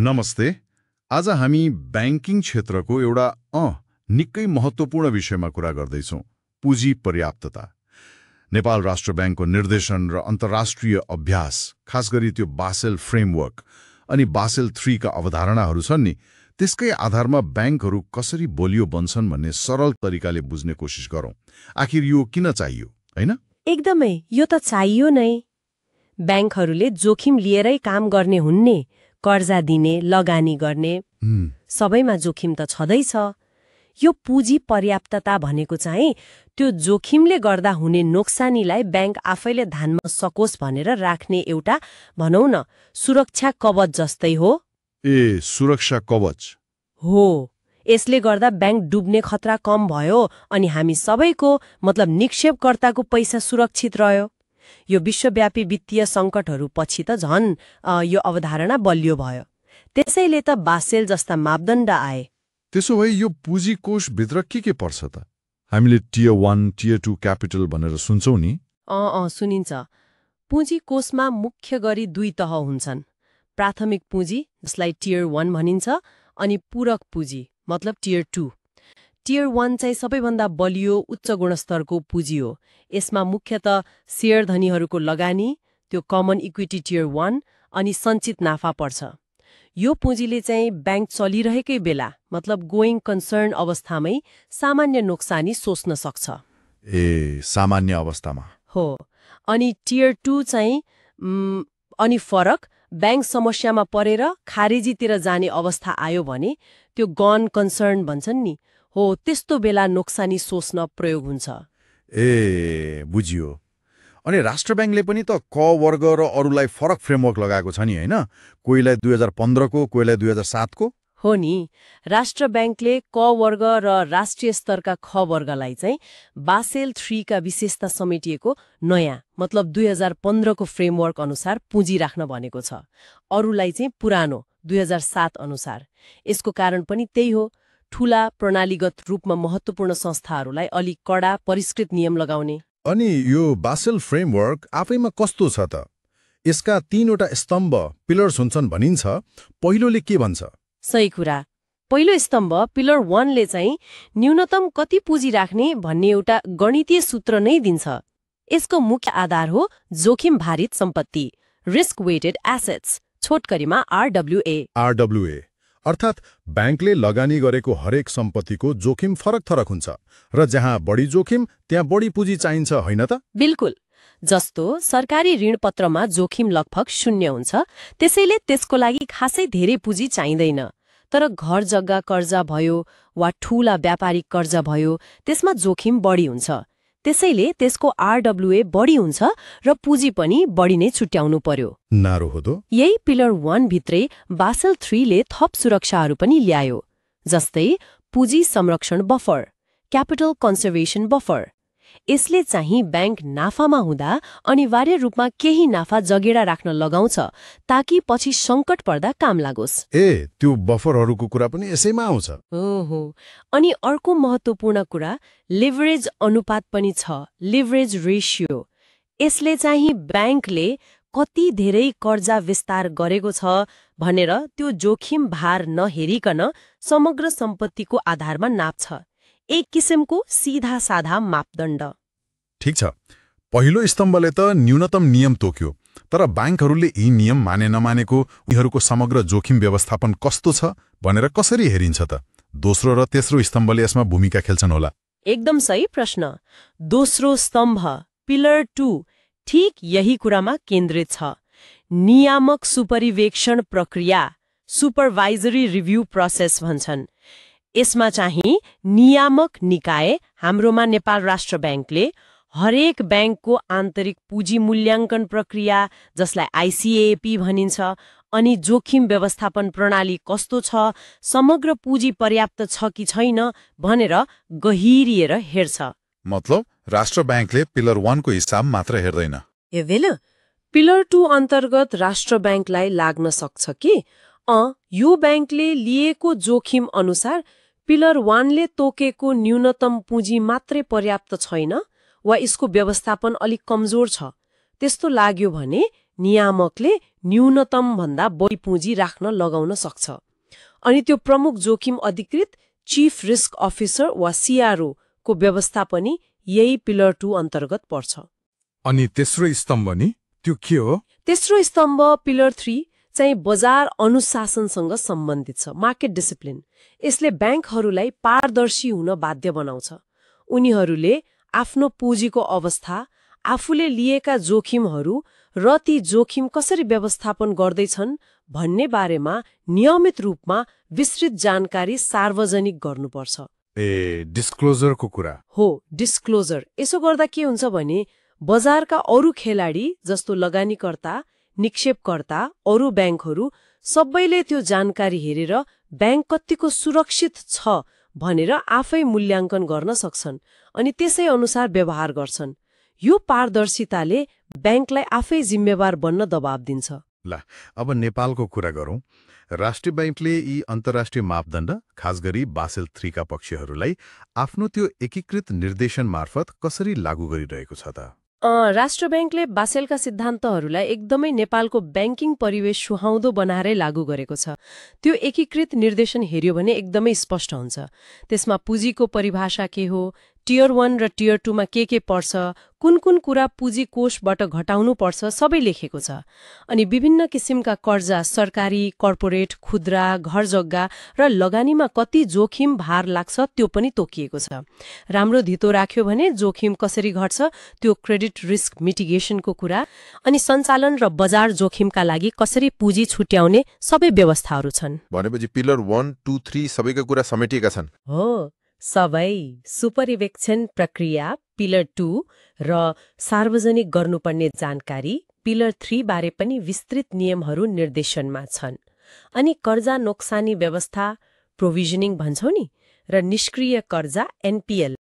नमस्ते। आज हामी ब्याङ्किङ क्षेत्रको एउटा निकै महत्त्वपूर्ण विषयमा कुरा गर्दैछौँ, पुँजी पर्याप्तता। नेपाल राष्ट्र ब्याङ्कको निर्देशन र अन्तर्राष्ट्रिय अभ्यास, खास गरी त्यो बासेल फ्रेमवर्क अनि बासेल 3 का अवधारणाहरू छन् नि, त्यसकै आधारमा ब्याङ्कहरू कसरी बलियो बन्छन् भन्ने सरल तरिकाले बुझ्ने कोसिस गरौँ। आखिर यो किन चाहियो, हैन? एकदमै, यो त चाहियो नै। ब्याङ्कहरूले जोखिम लिएरै काम गर्ने हुन्ने, कर्जा दिने, लगानी गर्ने, सबैमा जोखिम त छँदैछ। यो पुँजी पर्याप्तता भनेको चाहिँ त्यो जोखिमले गर्दा हुने नोक्सानीलाई ब्याङ्क आफैले धान्न सकोस् भनेर राख्ने एउटा, भनौँ न, सुरक्षा कवच जस्तै हो। सुरक्षा कवच हो। यसले गर्दा ब्याङ्क डुब्ने खतरा कम भयो अनि हामी सबैको, मतलब निक्षेपकर्ताको पैसा सुरक्षित रह्यो। यो विश्वव्यापी वित्तीय सङ्कटहरू पछि त झन् यो अवधारणा बलियो भयो। त्यसैले त बासेल जस्ता मापदण्ड आए। त्यसो भए यो पुँजी कोषभित्र के पर्छ त? हामीले टियर 1, टियर 2 क्यापिटल भनेर सुन्छौँ नि। सुनिन्छ। पुँजी कोषमा मुख्य गरी 2 तह हुन्छन्। प्राथमिक पुँजी, जसलाई टियर 1 भनिन्छ, अनि पूरक पुँजी, मतलब टियर 2। टियर 1 चाहिँ सबैभन्दा बलियो उच्च गुणस्तरको पुँजी हो। यसमा मुख्यतः शेयरधनीहरूको लगानी, त्यो कमन इक्विटी टियर 1 अनि सञ्चित नाफा पर्छ। यो पुँजीले चाहिँ ब्याङ्क चलिरहेकै बेला, मतलब गोइङ कन्सर्न अवस्थामै सामान्य नोक्सानी सोच्न सक्छ। सामान्य अवस्थामा हो। अनि टियर 2 चाहिँ अनि फरक, ब्याङ्क समस्यामा परेर खारेजीतिर जाने अवस्था आयो भने त्यो गन कन्सर्न भन्छन् नि, हो, त्यस्तो बेला नोक्सानी सोच्न प्रयोग हुन्छ। बुझियो। अनि राष्ट्र ब्याङ्कले पनि त क वर्ग र अरूलाई फरक फ्रेमवर्क लगाएको छ नि, हैन? कोहीलाई 2015 को, कोहीलाई 2007 को। हो नि। राष्ट्र ब्याङ्कले क वर्ग र राष्ट्रिय स्तरका ख वर्गलाई चाहिँ बासेल 3 का विशेषता समेटिएको नयाँ, मतलब 2015 को फ्रेमवर्क अनुसार पुँजी राख्न भनेको छ। अरूलाई चाहिँ पुरानो 2007 अनुसार। यसको कारण पनि त्यही हो, ठूला प्रणालीगत रूपमा महत्त्वपूर्ण संस्थाहरूलाई अलि कडा परिष्कृत नियम लगाउने। अनि यो बासेल फ्रेमवर्क आफैमा कस्तो छ त? यसका 3वटा स्तम्भ, पिलर्स हुन्छन् भनिन्छ। पहिलोले के भन्छ? सही कुरा। पहिलो स्तम्भ, पिलर 1 ले चाहिँ न्यूनतम कति पुँजी राख्ने भन्ने एउटा गणितीय सूत्र नै दिन्छ। यसको मुख्य आधार हो जोखिम भारित सम्पत्ति, रिस्क वेटेड एसेट्स, छोटकरीमा RWA। अर्थात् ब्याङ्कले लगानी गरेको हरेक सम्पत्तिको जोखिम फरक हुन्छ र जहाँ बढी जोखिम त्यहाँ बढी पुँजी चाहिन्छ, होइन त? बिल्कुल। जस्तो सरकारी ऋणपत्रमा जोखिम लगभग 0 हुन्छ, त्यसैले त्यसको लागि खासै धेरै पुँजी चाहिँदैन। तर घर जग्गा कर्जा भयो वा ठूला व्यापारिक कर्जा भयो, त्यसमा जोखिम बढी हुन्छ। त्यसैले त्यसको RWA बढी हुन्छ र पुँजी पनि बढी नै छुट्याउनु पर्यो। नारुहोदो। यही पिलर 1 भित्रै बासेल 3 ले थप सुरक्षाहरू पनि ल्यायो, जस्तै पुँजी संरक्षण बफर, क्यापिटल कन्जर्भेसन बफर। यसले चाहिँ ब्याङ्क नाफामा हुँदा अनिवार्य रूपमा केही नाफा जगेडा राख्न लगाउँछ, ताकि पछि सङ्कट पर्दा काम लागोस्। त्यो बफरहरूको कुरा पनि यसैमा आउँछ। ओहो। अनि अर्को महत्त्वपूर्ण कुरा लिभरेज अनुपात पनि छ, लिभरेज रेशियो। यसले चाहिँ ब्याङ्कले कति धेरै कर्जा विस्तार गरेको छ भनेर त्यो जोखिम भार नहेरिकन समग्र सम्पत्तिको आधारमा नाप्छ। एक किसिमको सीधा साधा मापदण्ड। ठिक छ। पहिलो स्तम्भले त न्यूनतम नियम तोक्यो, तर ब्याङ्कहरूले यी नियम माने नमानेको, उनीहरूको समग्र जोखिम व्यवस्थापन कस्तो छ भनेर कसरी हेरिन्छ त? दोस्रो र तेस्रो स्तम्भले यसमा भूमिका खेल्छन् होला। एकदम सही प्रश्न। दोस्रो स्तम्भ, पिलर 2, ठिक यही कुरामा केन्द्रित छ। नियामक सुपरिवेक्षण प्रक्रिया, सुपरवाइजरी रिभ्यू प्रोसेस भन्छन्। यसमा चाहिँ नियामक निकाय, हाम्रोमा नेपाल राष्ट्र ब्याङ्कले हरेक ब्याङ्कको आन्तरिक पुँजी मूल्याङ्कन प्रक्रिया, जसलाई ICAP भनिन्छ, अनि जोखिम व्यवस्थापन प्रणाली कस्तो छ, समग्र पुँजी पर्याप्त छ कि छैन भनेर गहिरिएर हेर्छ। मतलब राष्ट्र ब्याङ्कले पिलर 1 को हिसाब मात्र हेर्दैन। हेर्दैन। पिलर 2 अन्तर्गत राष्ट्र ब्याङ्कलाई लाग्न सक्छ कि यो ब्याङ्कले लिएको जोखिम अनुसार पिलर 1 ले तोकेको न्यूनतम पुँजी मात्रै पर्याप्त छैन वा यसको व्यवस्थापन अलिक कमजोर छ। त्यस्तो लाग्यो भने नियामकले न्यूनतम भन्दा बढी पुँजी राख्न लगाउन सक्छ। अनि त्यो प्रमुख जोखिम अधिकृत चीफ रिस्क अफिसर वा CRO को व्यवस्था पनि यही पिलर 2 अन्तर्गत पर्छ। अनि तेस्रो स्तम्भ नि त्यो के हो? तेस्रो स्तम्भ पिलर 3 चाहिँ बजार अनुशासनसँग सम्बन्धित छ, मार्केट डिसिप्लिन। यसले ब्याङ्कहरूलाई पारदर्शी हुन बाध्य बनाउँछ। उनीहरूले आफ्नो पुँजीको अवस्था, आफूले लिएका जोखिमहरू र ती जोखिम कसरी व्यवस्थापन गर्दैछन् भन्ने बारेमा नियमित रूपमा विस्तृत जानकारी सार्वजनिक गर्नुपर्छ। डिस्क्लोजरको कुरा हो, डिस्क्लोजर। यसो गर्दा के हुन्छ भने बजारका अरू खेलाडी जस्तो लगानीकर्ता, निक्षेपकर्ता, अरू ब्याङ्कहरू सबैले त्यो जानकारी हेरेर ब्याङ्क कतिको सुरक्षित छ भनेर आफै मूल्याङ्कन गर्न सक्छन् अनि त्यसै अनुसार व्यवहार गर्छन्। यो पारदर्शिताले ब्याङ्कलाई आफै जिम्मेवार बन्न दबाब दिन्छ। ल, अब नेपालको कुरा गरौँ। राष्ट्रिय बैंकले यी अन्तर्राष्ट्रिय मापदण्ड, खास गरी बासेल 3 का पक्षहरूलाई आफ्नो त्यो एकीकृत निर्देशन मार्फत कसरी लागू गरिरहेको छ त? राष्ट्र ब्याङ्कले बासेलका सिद्धान्तहरूलाई एकदमै नेपालको ब्याङ्किङ परिवेश सुहाउँदो बनाएरै लागू गरेको छ। त्यो एकीकृत निर्देशन हेर्यो भने एकदमै स्पष्ट हुन्छ। त्यसमा पुँजीको परिभाषा के हो, टियर 1 र टियर 2 मा के पर्छ, कुन कुन कुरा पुँजी कोषबाट घटाउनु पर्छ, सबै लेखेको छ। अनि विभिन्न किसिमका कर्जा, सरकारी, कर्पोरेट, खुद्रा, घर जग्गा र लगानीमा कति जोखिम भार लाग्छ त्यो पनि तोकिएको छ। राम्रो धितो राख्यो भने जोखिम कसरी घट्छ, त्यो क्रेडिट रिस्क मिटिगेसनको कुरा, अनि सञ्चालन र बजार जोखिमका लागि कसरी पुँजी छुट्याउने सबै व्यवस्थाहरू छन्। भनेपछि पिलर 1, 2, 3 सबैका कुरा समेटिएका छन्। हो, सबै। सुपरिवेक्षण प्रक्रिया पिलर 2 र सार्वजनिक गर्नुपर्ने जानकारी पिलर 3 बारे पनि विस्तृत नियमहरू निर्देशनमा छन्। अनि कर्जा नोक्सानी व्यवस्था, प्रोभिजनिङ भन्छौ नि, र निष्क्रिय कर्जा NPL